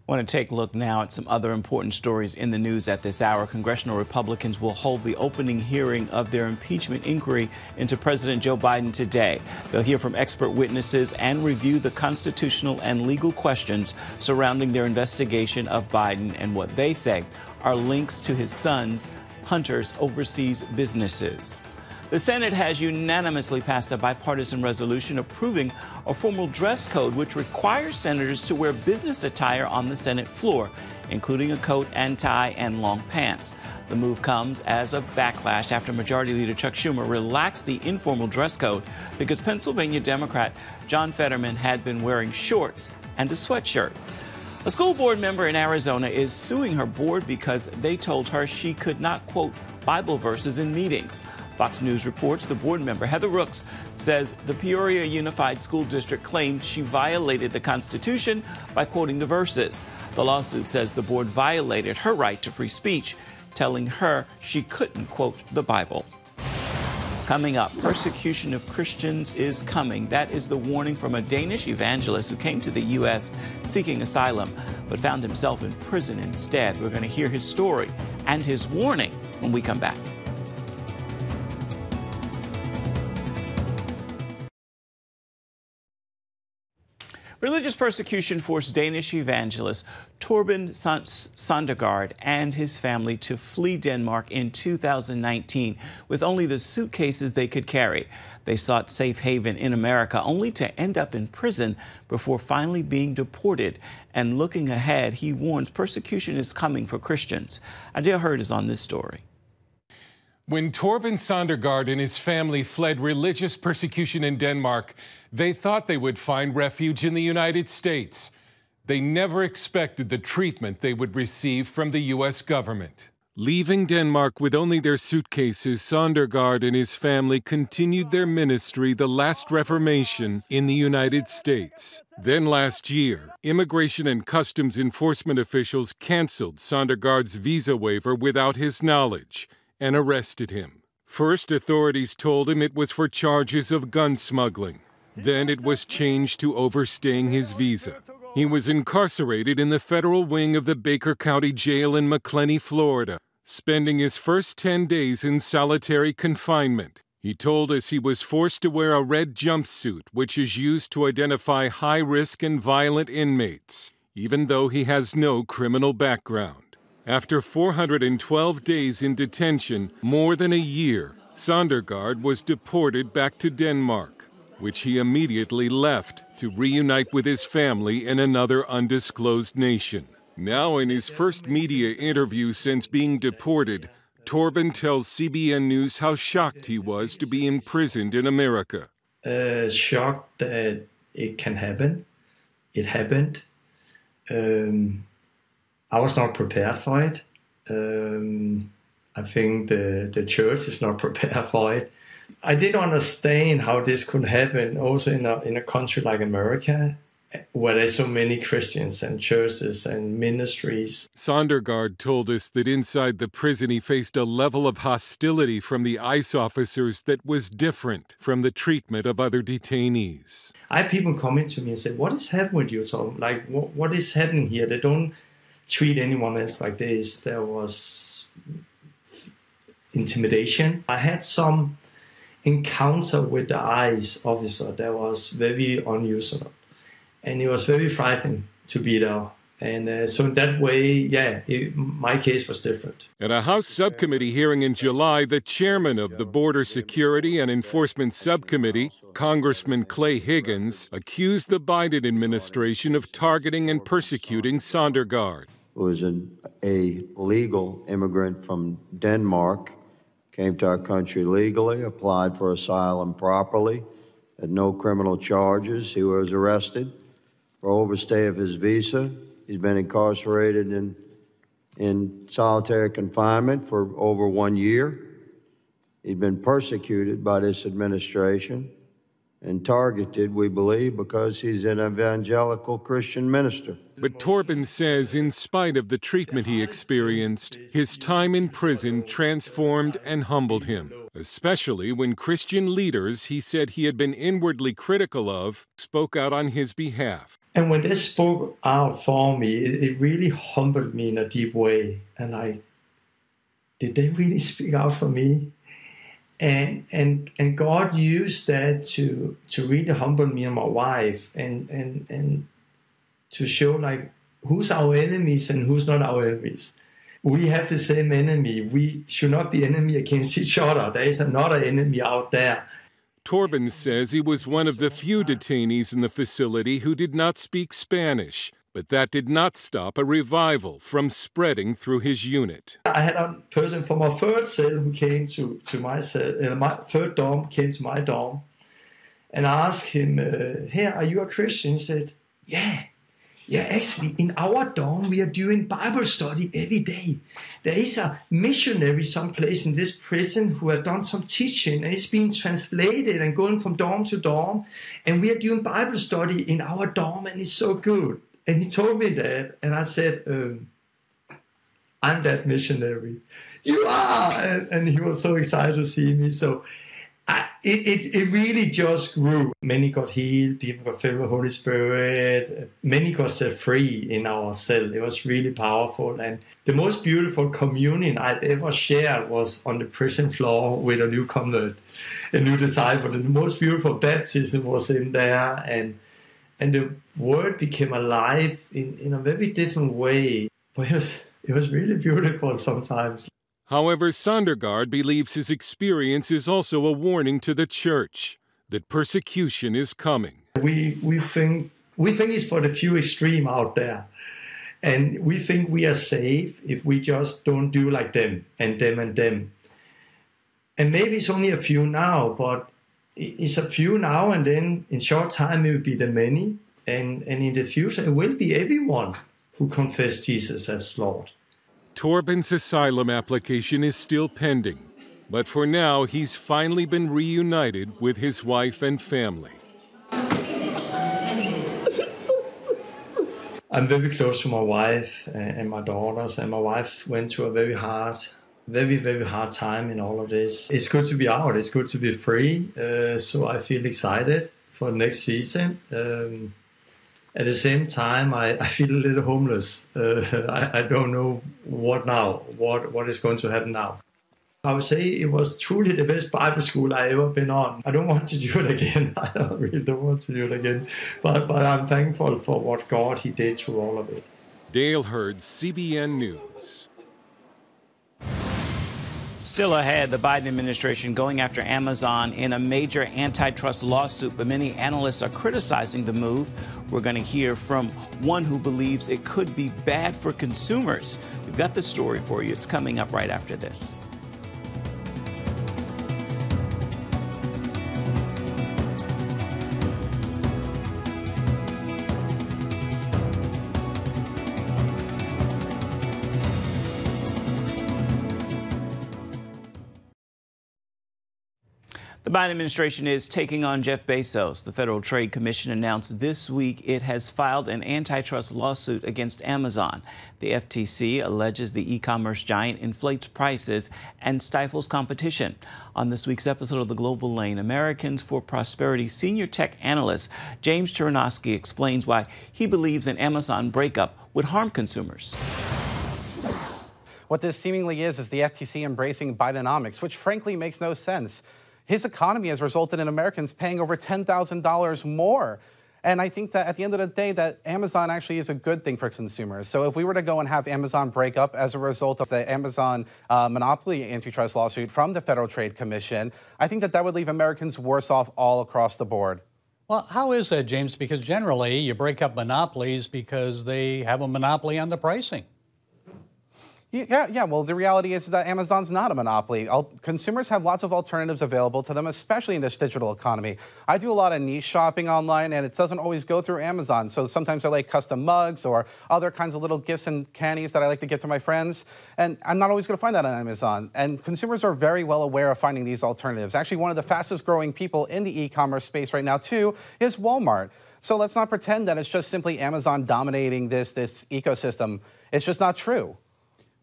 I want to take a look now at some other important stories in the news at this hour. Congressional Republicans will hold the opening hearing of their impeachment inquiry into President Joe Biden today. They'll hear from expert witnesses and review the constitutional and legal questions surrounding their investigation of Biden and what they say are links to his son's, Hunter's, overseas businesses. The Senate has unanimously passed a bipartisan resolution approving a formal dress code which requires senators to wear business attire on the Senate floor, including a coat and tie and long pants. The move comes as a backlash after Majority Leader Chuck Schumer relaxed the informal dress code because Pennsylvania Democrat John Fetterman had been wearing shorts and a sweatshirt. A school board member in Arizona is suing her board because they told her she could not quote Bible verses in meetings. Fox News reports the board member, Heather Rooks, says the Peoria Unified School District claimed she violated the Constitution by quoting the verses. The lawsuit says the board violated her right to free speech, telling her she couldn't quote the Bible. Coming up, persecution of Christians is coming. That is the warning from a Danish evangelist who came to the U.S. seeking asylum, but found himself in prison instead. We're going to hear his story and his warning when we come back. Religious persecution forced Danish evangelist Torben Søndergaard and his family to flee Denmark in 2019 with only the suitcases they could carry. They sought safe haven in America only to end up in prison before finally being deported. And looking ahead, he warns persecution is coming for Christians. Adele Hurd is on this story. When Torben Søndergaard and his family fled religious persecution in Denmark, they thought they would find refuge in the United States. They never expected the treatment they would receive from the U.S. government. Leaving Denmark with only their suitcases, Søndergaard and his family continued their ministry, the last Reformation, in the United States. Then last year, Immigration and Customs Enforcement officials canceled Søndergaard's visa waiver without his knowledge and arrested him. First, authorities told him it was for charges of gun smuggling. Then it was changed to overstaying his visa. He was incarcerated in the federal wing of the Baker County Jail in McLeany, Florida, spending his first 10 days in solitary confinement. He told us he was forced to wear a red jumpsuit, which is used to identify high-risk and violent inmates, even though he has no criminal background. After 412 days in detention, more than a year, Søndergaard was deported back to Denmark, which he immediately left to reunite with his family in another undisclosed nation. Now, in his first media interview since being deported, Torben tells CBN News how shocked he was to be imprisoned in America. Shocked that it can happen. It happened. I was not prepared for it. I think the church is not prepared for it. I didn't understand how this could happen also in a country like America, where there's so many Christians and churches and ministries. Søndergaard told us that inside the prison he faced a level of hostility from the ICE officers that was different from the treatment of other detainees. I had people coming to me and say, "What is happening with you, Tom? Like, what is happening here? They don't treat anyone else like this." There was intimidation. I had some encounter with the ICE officer that was very unusual, and it was very frightening to be there. And so in that way, my case was different. At a House subcommittee hearing in July, the chairman of the Border Security and Enforcement Subcommittee, Congressman Clay Higgins, accused the Biden administration of targeting and persecuting Søndergaard. Who was a legal immigrant from Denmark, came to our country legally, applied for asylum properly, had no criminal charges. He was arrested for overstay of his visa. He's been incarcerated in solitary confinement for over 1 year. He'd been persecuted by this administration and targeted, we believe, because he's an evangelical Christian minister. But Torben says in spite of the treatment he experienced, his time in prison transformed and humbled him, especially when Christian leaders he said he had been inwardly critical of spoke out on his behalf. And when they spoke out for me, it really humbled me in a deep way. And did they really speak out for me? And God used that to really humble me and my wife and to show like who's our enemies and who's not our enemies. We have the same enemy. We should not be enemy against each other. There is another enemy out there. Torben says he was one of the few detainees in the facility who did not speak Spanish, but that did not stop a revival from spreading through his unit. I had a person from my third cell who came to my cell, my third dorm came to my dorm, and I asked him, hey, are you a Christian? He said, yeah, actually, in our dorm, we are doing Bible study every day. There is a missionary someplace in this prison who have done some teaching, and it's being translated and going from dorm to dorm. And we are doing Bible study in our dorm, and it's so good. And he told me that, and I said, I'm that missionary. You are! And he was so excited to see me. So it really just grew. Many got healed, people got filled with the Holy Spirit, many got set free in our cell. It was really powerful. And the most beautiful communion I'd ever shared was on the prison floor with a new convert, a new disciple. And the most beautiful baptism was in there. And the word became alive in a very different way. But it was really beautiful sometimes. However, Sondergaard believes his experience is also a warning to the church that persecution is coming. We think it's for the few extreme out there. And we think we are safe if we just don't do like them and them and them. And maybe it's only a few now, but it's a few now, and then in short time it will be the many. And in the future it will be everyone who confess Jesus as Lord. Torben's asylum application is still pending, but for now he's finally been reunited with his wife and family. I'm very close to my wife and my daughters, and my wife went through a very, very hard time in all of this. It's good to be out, it's good to be free, so I feel excited for next season. At the same time, I feel a little homeless. I don't know what now, what is going to happen now. I would say it was truly the best Bible school I ever been on. I don't want to do it again. I really don't want to do it again. But I'm thankful for what God He did through all of it. Dale Hurd, CBN News. Still ahead, the Biden administration going after Amazon in a major antitrust lawsuit, but many analysts are criticizing the move. We're going to hear from one who believes it could be bad for consumers. We've got the story for you. It's coming up right after this. The Biden administration is taking on Jeff Bezos. The Federal Trade Commission announced this week it has filed an antitrust lawsuit against Amazon. The FTC alleges the e-commerce giant inflates prices and stifles competition. On this week's episode of The Global Lane, Americans for Prosperity senior tech analyst James Chernowski explains why he believes an Amazon breakup would harm consumers. What this seemingly is the FTC embracing Bidenomics, which frankly makes no sense. His economy has resulted in Americans paying over $10,000 more. And I think that at the end of the day, that Amazon actually is a good thing for consumers. So if we were to go and have Amazon break up as a result of the Amazon monopoly antitrust lawsuit from the Federal Trade Commission, I think that that would leave Americans worse off all across the board. Well, how is that, James? Because generally you break up monopolies because they have a monopoly on the pricing. Yeah. Well, the reality is that Amazon's not a monopoly. Consumers have lots of alternatives available to them, especially in this digital economy. I do a lot of niche shopping online, and it doesn't always go through Amazon. So sometimes I like custom mugs or other kinds of little gifts and candies that I like to give to my friends. And I'm not always going to find that on Amazon. And consumers are very well aware of finding these alternatives. Actually, one of the fastest growing people in the e-commerce space right now, too, is Walmart. So let's not pretend that it's just simply Amazon dominating this ecosystem. It's just not true.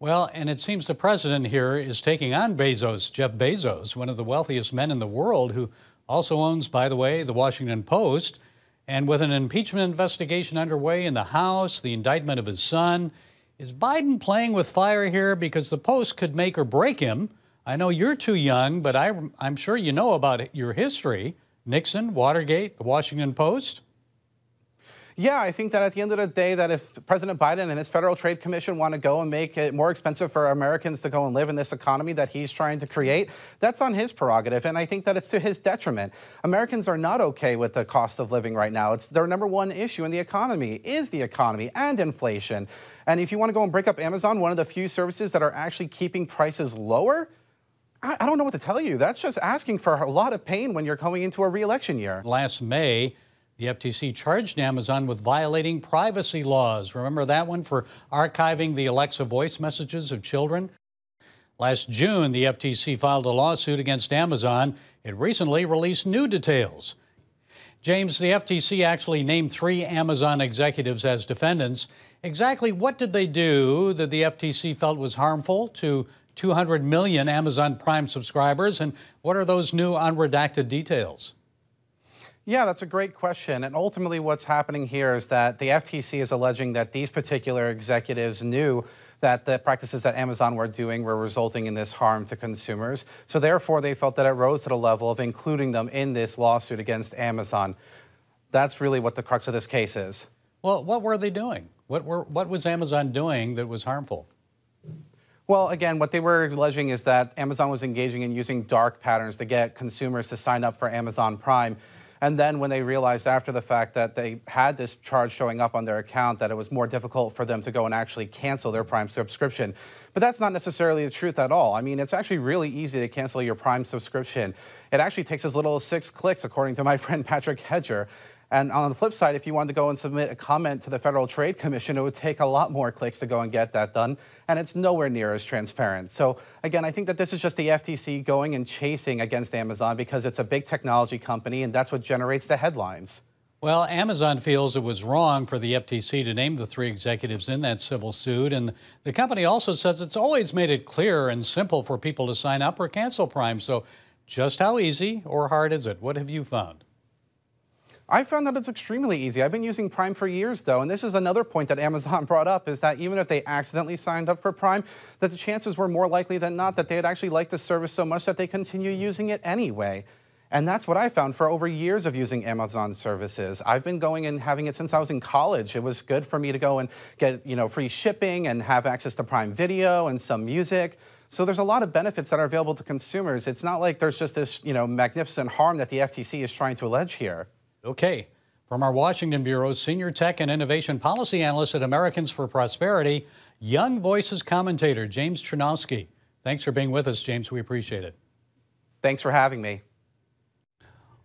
Well, and it seems the president here is taking on Bezos, Jeff Bezos, one of the wealthiest men in the world, who also owns, by the way, the Washington Post. And with an impeachment investigation underway in the House, the indictment of his son, is Biden playing with fire here because the Post could make or break him? I know you're too young, but I'm sure you know about your history. Nixon, Watergate, the Washington Post. Yeah, I think that at the end of the day, that if President Biden and his Federal Trade Commission want to go and make it more expensive for Americans to go and live in this economy that he's trying to create, that's on his prerogative. And I think that it's to his detriment. Americans are not okay with the cost of living right now. It's their number one issue in the economy is the economy and inflation. And if you want to go and break up Amazon, one of the few services that are actually keeping prices lower, I don't know what to tell you. That's just asking for a lot of pain when you're going into a re-election year. Last May, the FTC charged Amazon with violating privacy laws. Remember that one, for archiving the Alexa voice messages of children? Last June, the FTC filed a lawsuit against Amazon. It recently released new details. James, the FTC actually named 3 Amazon executives as defendants. Exactly what did they do that the FTC felt was harmful to 200 million Amazon Prime subscribers? And what are those new unredacted details? Yeah, that's a great question. And ultimately what's happening here is that the FTC is alleging that these particular executives knew that the practices that Amazon were doing were resulting in this harm to consumers. So therefore, they felt that it rose to the level of including them in this lawsuit against Amazon. That's really what the crux of this case is. Well, what were they doing? What was Amazon doing that was harmful? Well, again, what they were alleging is that Amazon was engaging in using dark patterns to get consumers to sign up for Amazon Prime. And then when they realized after the fact that they had this charge showing up on their account, that it was more difficult for them to go and actually cancel their Prime subscription. But that's not necessarily the truth at all. I mean, it's actually really easy to cancel your Prime subscription. It actually takes as little as 6 clicks, according to my friend Patrick Hedger. And on the flip side, if you wanted to go and submit a comment to the Federal Trade Commission, it would take a lot more clicks to go and get that done. And it's nowhere near as transparent. So again, I think that this is just the FTC going and chasing against Amazon because it's a big technology company and that's what generates the headlines. Well, Amazon feels it was wrong for the FTC to name the 3 executives in that civil suit. And the company also says it's always made it clear and simple for people to sign up or cancel Prime. So just how easy or hard is it? What have you found? I found that it's extremely easy. I've been using Prime for years, though, and this is another point that Amazon brought up, is that even if they accidentally signed up for Prime, that the chances were more likely than not that they'd actually like the service so much that they continue using it anyway. And that's what I found for over years of using Amazon services. I've been going and having it since I was in college. It was good for me to go and get, free shipping and have access to Prime Video and some music. So there's a lot of benefits that are available to consumers. It's not like there's just this, magnificent harm that the FTC is trying to allege here. Okay. From our Washington Bureau, Senior Tech and Innovation Policy Analyst at Americans for Prosperity, Young Voices commentator James Chernowski. Thanks for being with us, James. We appreciate it. Thanks for having me.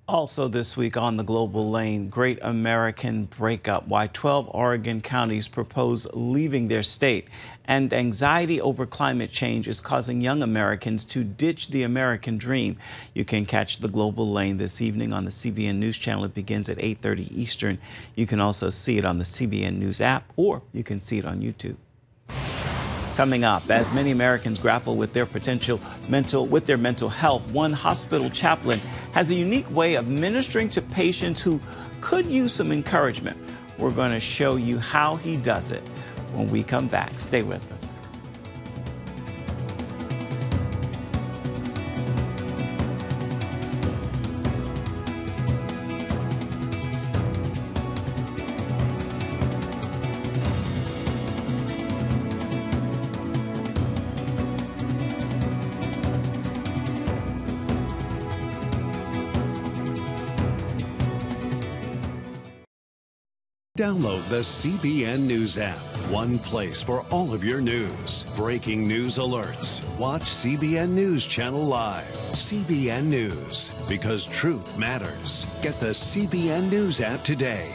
Also this week on the Global Lane, Great American Breakup, why 12 Oregon counties propose leaving their state, and anxiety over climate change is causing young Americans to ditch the American dream. You can catch the Global Lane this evening on the CBN News Channel. It begins at 8:30 Eastern. You can also see it on the CBN News app, or you can see it on YouTube. Coming up, as many Americans grapple with their mental health, one hospital chaplain has a unique way of ministering to patients who could use some encouragement. We're going to show you how he does it when we come back. Stay with us. Download the CBN News app. One place for all of your news. Breaking news alerts. Watch CBN News Channel live. CBN News, because truth matters. Get the CBN News app today.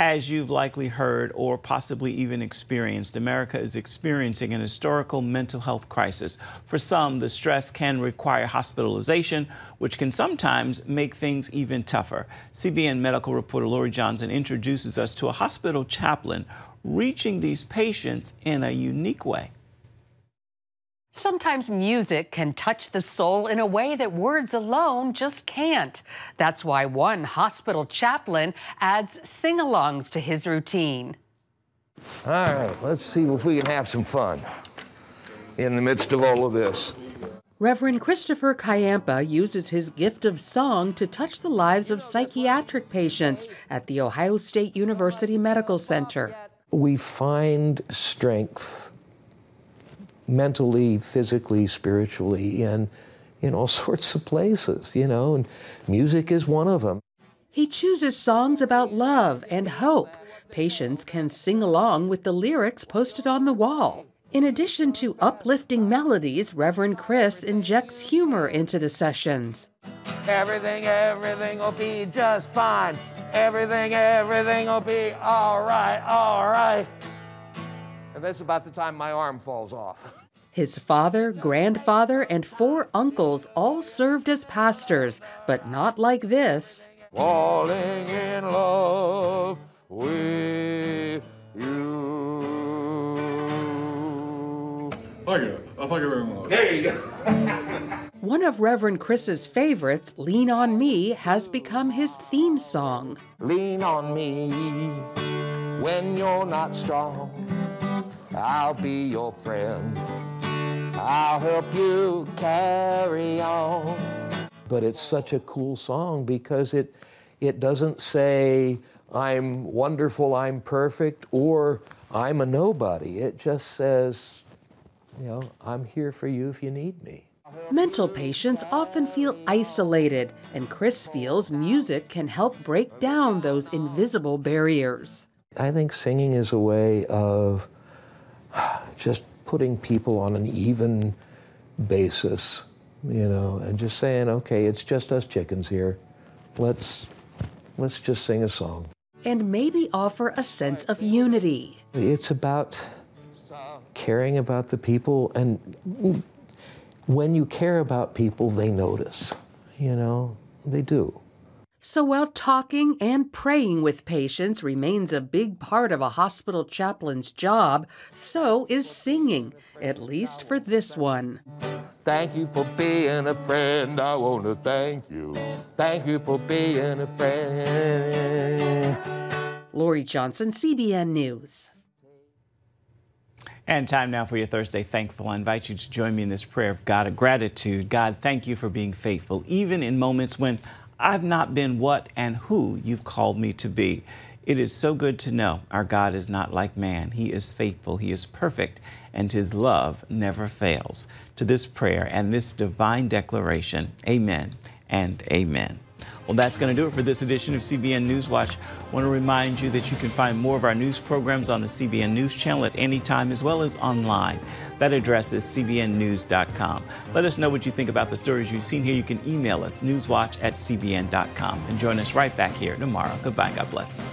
As you've likely heard or possibly even experienced, America is experiencing an historical mental health crisis. For some, the stress can require hospitalization, which can sometimes make things even tougher. CBN medical reporter Lori Johnson introduces us to a hospital chaplain reaching these patients in a unique way. Sometimes music can touch the soul in a way that words alone just can't. That's why one hospital chaplain adds sing-alongs to his routine. All right, let's see if we can have some fun in the midst of all of this. Reverend Christopher Kayampa uses his gift of song to touch the lives of psychiatric patients at the Ohio State University Medical Center. We find strength mentally, physically, spiritually in all sorts of places, and music is one of them. He chooses songs about love and hope. Patients can sing along with the lyrics posted on the wall. In addition to uplifting melodies, Reverend Chris injects humor into the sessions. Everything will be just fine. Everything will be all right. And that's about the time my arm falls off. His father, grandfather, and 4 uncles all served as pastors, but not like this. Falling in love with you. Thank you. Thank you very much. There you go. One of Reverend Chris's favorites, Lean on Me, has become his theme song. Lean on me when you're not strong. I'll be your friend. I'll help you carry on. But it's such a cool song because it doesn't say, I'm wonderful, I'm perfect, or I'm a nobody. It just says, I'm here for you if you need me. Mental patients often feel isolated, and Chris feels music can help break down those invisible barriers. I think singing is a way of just putting people on an even basis, and just saying, okay, it's just us chickens here. Let's just sing a song. And maybe offer a sense of unity. It's about caring about the people, and when you care about people, they notice, they do. So while talking and praying with patients remains a big part of a hospital chaplain's job, so is singing, at least for this one. Thank you for being a friend. I want to thank you. Thank you for being a friend. Lori Johnson, CBN News. And time now for your Thursday Thankful. I invite you to join me in this prayer of God, of gratitude. God, thank you for being faithful, even in moments when I've not been what and who you've called me to be. It is so good to know our God is not like man. He is faithful, he is perfect, and his love never fails. To this prayer and this divine declaration, amen and amen. Well, that's going to do it for this edition of CBN NewsWatch. I want to remind you that you can find more of our news programs on the CBN News Channel at any time, as well as online. That address is cbnnews.com. Let us know what you think about the stories you've seen here. You can email us, newswatch@cbn.com. And join us right back here tomorrow. Goodbye. God bless.